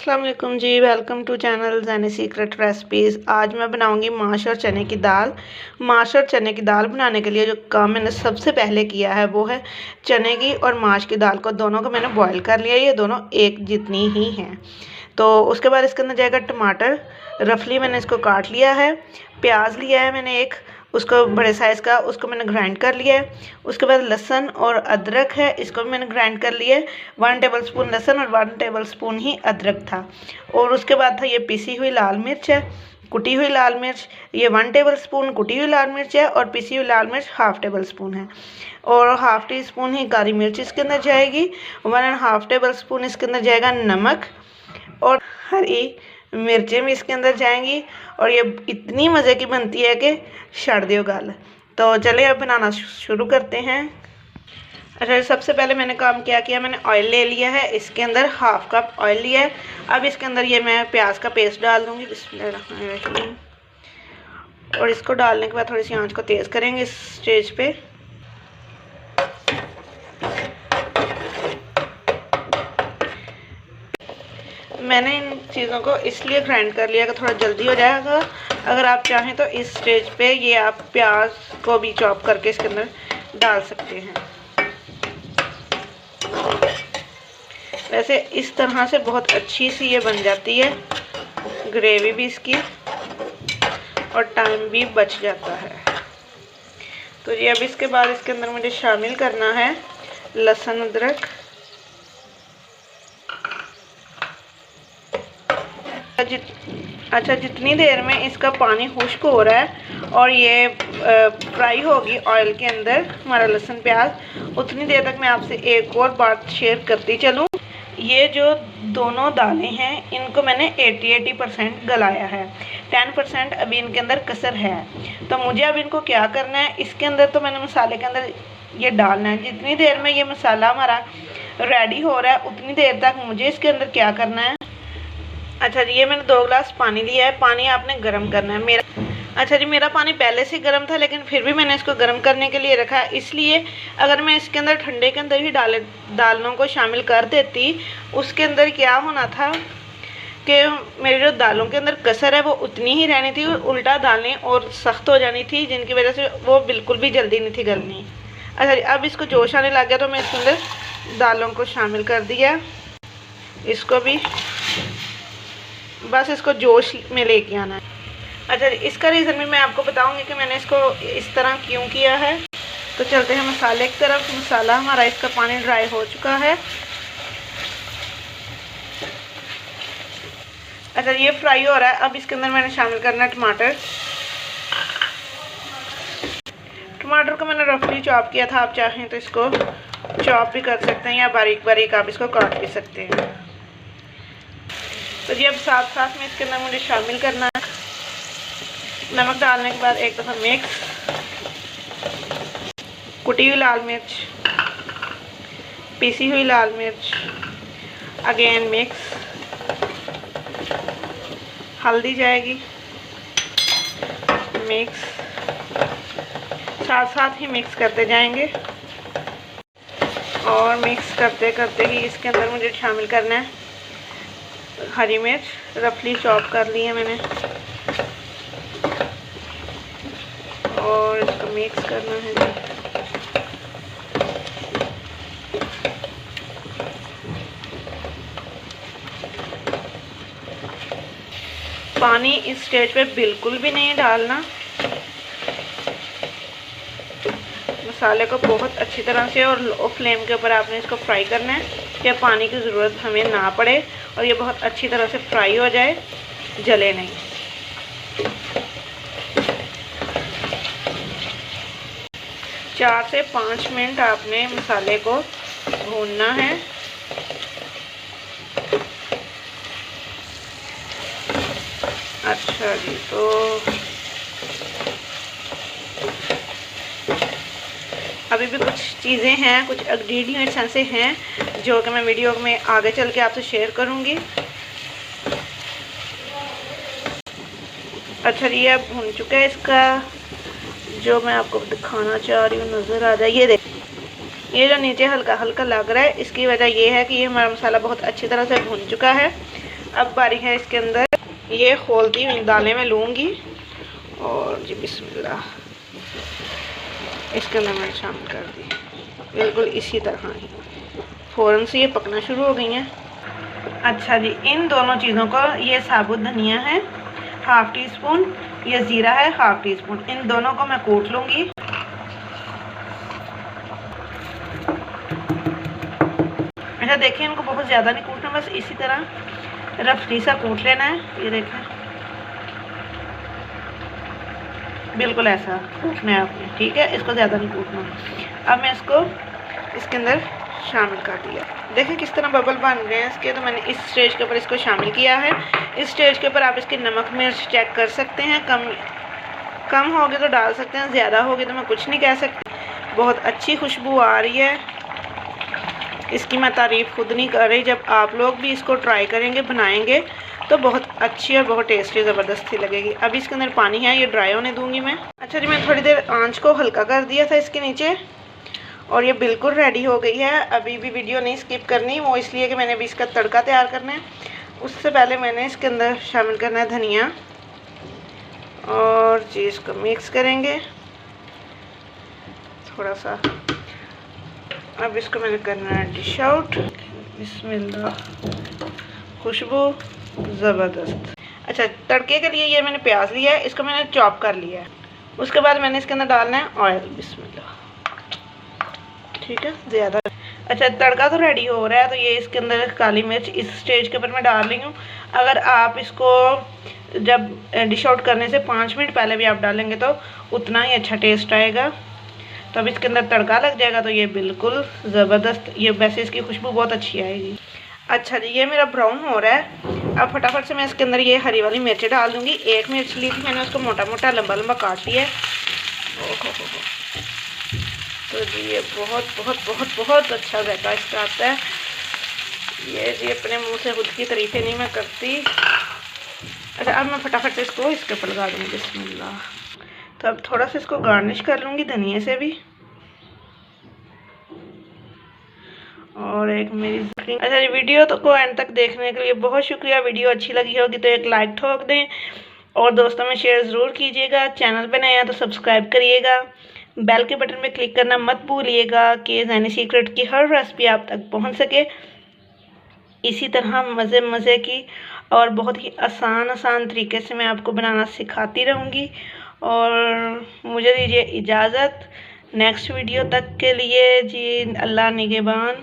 अस्सलाम वालेकुम ji. Welcome to channel Zaini secret recipes. आज मैं बनाऊंगी माश और चने की दाल। माश और चने की दाल बनाने के लिए जो काम मैंने सबसे पहले किया है वो है चने की और माश की दाल को दोनों को मैंने बॉईल कर लिया। ये दोनों एक जितनी ही हैं। तो उसके बाद इसके अंदर जाएगा टमाटर, रफली मैंने इसको काट लिया है। प्याज लिया है मैंने एक, उसको बड़े साइज़ का, उसको मैंने ग्राइंड कर लिया है। उसके बाद लहसुन और अदरक है, इसको भी मैंने ग्राइंड कर लिया है। 1 टेबलस्पून लहसुन और 1 टेबलस्पून ही अदरक था। और उसके बाद था ये पिसी हुई लाल मिर्च है, कुटी हुई लाल मिर्च, ये 1 टेबलस्पून कुटी हुई लाल मिर्च है। और पिसी हुई लाल मिर्च 1/2 टेबलस्पून है। और 1/2 टीस्पून ही काली मिर्च इसके अंदर जाएगी। 1.5 टेबलस्पून इसके अंदर जाएगा नमक, और हरी मिर्चें भी इसके अंदर जाएंगी। और ये इतनी मज़े की बनती है कि छड़ दियो गल। तो चलिए अब बनाना शुरू करते हैं। अच्छा, सबसे पहले मैंने काम क्या किया, मैंने ऑयल ले लिया है, इसके अंदर 1/2 कप ऑयल लिया है। अब इसके अंदर ये मैं प्याज का पेस्ट डाल दूँगी, बिस्मिल्लाह। और इसको डालने के बाद थोड़ी सी आंच को तेज़ करेंगे इस स्टेज पे। मैंने इन चीज़ों को इसलिए ग्राइंड कर लिया कि थोड़ा जल्दी हो जाएगा। अगर आप चाहें तो इस स्टेज पे ये आप प्याज को भी चॉप करके इसके अंदर डाल सकते हैं। वैसे इस तरह से बहुत अच्छी सी ये बन जाती है, ग्रेवी भी इसकी, और टाइम भी बच जाता है। तो ये अब इसके बाद इसके अंदर मुझे शामिल करना है लहसुन अदरक। अच्छा, जितनी देर में इसका पानी खुश्क हो रहा है और ये फ्राई होगी ऑयल के अंदर हमारा लहसुन प्याज, उतनी देर तक मैं आपसे एक और बात शेयर करती चलूँ। ये जो दोनों दालें हैं इनको मैंने 80% गलाया है, 10% अभी इनके अंदर कसर है। तो मुझे अब इनको क्या करना है, इसके अंदर तो मैंने मसाले के अंदर ये डालना है। जितनी देर में ये मसाला हमारा रेडी हो रहा है उतनी देर तक मुझे इसके अंदर क्या करना है। अच्छा जी, ये मैंने 2 गिलास पानी लिया है। पानी आपने गर्म करना है। अच्छा जी, मेरा पानी पहले से गर्म था, लेकिन फिर भी मैंने इसको गर्म करने के लिए रखा है। इसलिए अगर मैं इसके अंदर ठंडे के अंदर ही दालों को शामिल कर देती, उसके अंदर क्या होना था कि मेरी जो दालों के अंदर कसर है वो उतनी ही रहनी थी, उल्टा दालें और सख्त हो जानी थी, जिनकी वजह से वो बिल्कुल भी जल्दी नहीं थी गलनी। अच्छा जी, अब इसको जोश आने लग गया तो मैं इसके अंदर दालों को शामिल कर दिया। इसको भी बस इसको जोश में लेके आना है। अच्छा, इसका रीज़न भी मैं आपको बताऊंगी कि मैंने इसको इस तरह क्यों किया है। तो चलते हैं मसाले की तरफ। मसाला हमारा, इसका पानी ड्राई हो चुका है। अच्छा, ये फ्राई हो रहा है। अब इसके अंदर मैंने शामिल करना है टमाटर। टमाटर को मैंने रफली चॉप किया था, आप चाहें तो इसको चॉप भी कर सकते हैं या बारीक बारीक आप इसको काट भी सकते हैं। तो जी अब साथ साथ में इसके अंदर मुझे शामिल करना है। नमक डालने के बाद एक दफ़ा मिक्स, कुटी हुई लाल मिर्च, पीसी हुई लाल मिर्च, अगेन मिक्स, हल्दी जाएगी, मिक्स, साथ साथ ही मिक्स करते जाएंगे। और मिक्स करते करते ही इसके अंदर मुझे शामिल करना है हरी मिर्च, रफली चॉप कर ली है मैंने, और इसको मिक्स करना है जी। पानी इस स्टेज पे बिल्कुल भी नहीं डालना। मसाले को बहुत अच्छी तरह से और लो फ्लेम के ऊपर आपने इसको फ्राई करना है कि पानी की ज़रूरत हमें ना पड़े और ये बहुत अच्छी तरह से फ्राई हो जाए, जले नहीं। चार से 5 मिनट आपने मसाले को भूनना है। अच्छा जी, तो अभी भी कुछ चीज़ें हैं, कुछ इंग्रेडिएंट्स ऐसे हैं जो कि मैं वीडियो में आगे चल के आपसे शेयर करूंगी। अच्छा जी, ये अब भून चुका है। इसका जो मैं आपको दिखाना चाह रही हूँ नज़र आ जाए, ये देख, ये जो नीचे हल्का हल्का लग रहा है, इसकी वजह ये है कि ये हमारा मसाला बहुत अच्छी तरह से भून चुका है। अब बारी है इसके अंदर ये खोलती हुई दालें मैं लूँगी और जी बिस्मिल्लाह इसके अंदर मैंने शामिल कर दी। बिल्कुल इसी तरह ही फ़ौरन से ये पकना शुरू हो गई हैं। अच्छा जी, इन दोनों चीज़ों को, ये साबुत धनिया है 1/2 टी स्पून, ये ज़ीरा है 1/2 टी स्पून, इन दोनों को मैं कूट लूँगी। अच्छा देखिए, इनको बहुत ज़्यादा नहीं कूटना, बस इसी तरह रफली सा कूट लेना है। ये देखें, बिल्कुल ऐसा कूटना है आपने, ठीक है, इसको ज़्यादा नहीं कूटना। अब मैं इसको इसके अंदर शामिल कर दिया। देखें किस तरह बबल बन रहे हैं इसके, तो मैंने इस स्टेज के ऊपर इसको शामिल किया है। इस स्टेज के ऊपर आप इसके नमक मिर्च चेक कर सकते हैं, कम होगी तो डाल सकते हैं, ज़्यादा होगी तो मैं कुछ नहीं कह सकती। बहुत अच्छी खुशबू आ रही है, इसकी मैं तारीफ़ खुद नहीं कर रही। जब आप लोग भी इसको ट्राई करेंगे, बनाएंगे, तो बहुत अच्छी और बहुत टेस्टी ज़बरदस्ती लगेगी। अब इसके अंदर पानी है, ये ड्राई होने दूंगी मैं। अच्छा जी, मैं थोड़ी देर आंच को हल्का कर दिया था इसके नीचे और ये बिल्कुल रेडी हो गई है। अभी भी वीडियो नहीं स्किप करनी, वो इसलिए कि मैंने अभी इसका तड़का तैयार करना है। उससे पहले मैंने इसके अंदर शामिल करना है धनिया और जी इसको मिक्स करेंगे थोड़ा सा। अब इसको मैंने करना है डिश आउट। बिस्मिल्लाह, खुशबू ज़बरदस्त। अच्छा, तड़के के लिए ये मैंने प्याज लिया है, इसको मैंने चॉप कर लिया है। उसके बाद मैंने इसके अंदर डालना है ऑयल। बिस्मिल्लाह, ठीक है, ज़्यादा। अच्छा, तड़का तो रेडी हो रहा है, तो ये इसके अंदर काली मिर्च इस स्टेज के ऊपर मैं डाल रही हूँ। अगर आप इसको जब डिश आउट करने से 5 मिनट पहले भी आप डालेंगे तो उतना ही अच्छा टेस्ट आएगा। तो अब इसके अंदर तड़का लग जाएगा तो ये बिल्कुल ज़बरदस्त, ये वैसे इसकी खुशबू बहुत अच्छी आएगी। अच्छा जी, ये मेरा ब्राउन हो रहा है। अब फटाफट से मैं इसके अंदर ये हरी वाली मिर्चें डाल दूँगी। 1 मिर्च ली थी मैंने, उसको मोटा मोटा लंबा लंबा काट लिया है। ओहो, तो जी ये बहुत बहुत बहुत बहुत अच्छा जायका इसका आता है। ये जी अपने मुंह से खुद की तारीफ़ें नहीं मैं करती। अच्छा, अब मैं फटाफट से इसको इसके ऊपर लगा दूँगी। बिस्मिल्लाह। तो अब थोड़ा सा इसको गार्निश कर लूँगी धनिया से भी। और एक मेरी अच्छा जी, वीडियो तो को एंड तक देखने के लिए बहुत शुक्रिया। वीडियो अच्छी लगी होगी तो एक लाइक ठोक दें और दोस्तों में शेयर ज़रूर कीजिएगा। चैनल पे नए हैं तो सब्सक्राइब करिएगा। बेल के बटन पे क्लिक करना मत भूलिएगा कि ज़ानी सीक्रेट की हर रेसिपी आप तक पहुंच सके। इसी तरह मज़े की और बहुत ही आसान तरीके से मैं आपको बनाना सिखाती रहूँगी। और मुझे दीजिए इजाज़त, नेक्स्ट वीडियो तक के लिए जी अल्लाह निगहबान।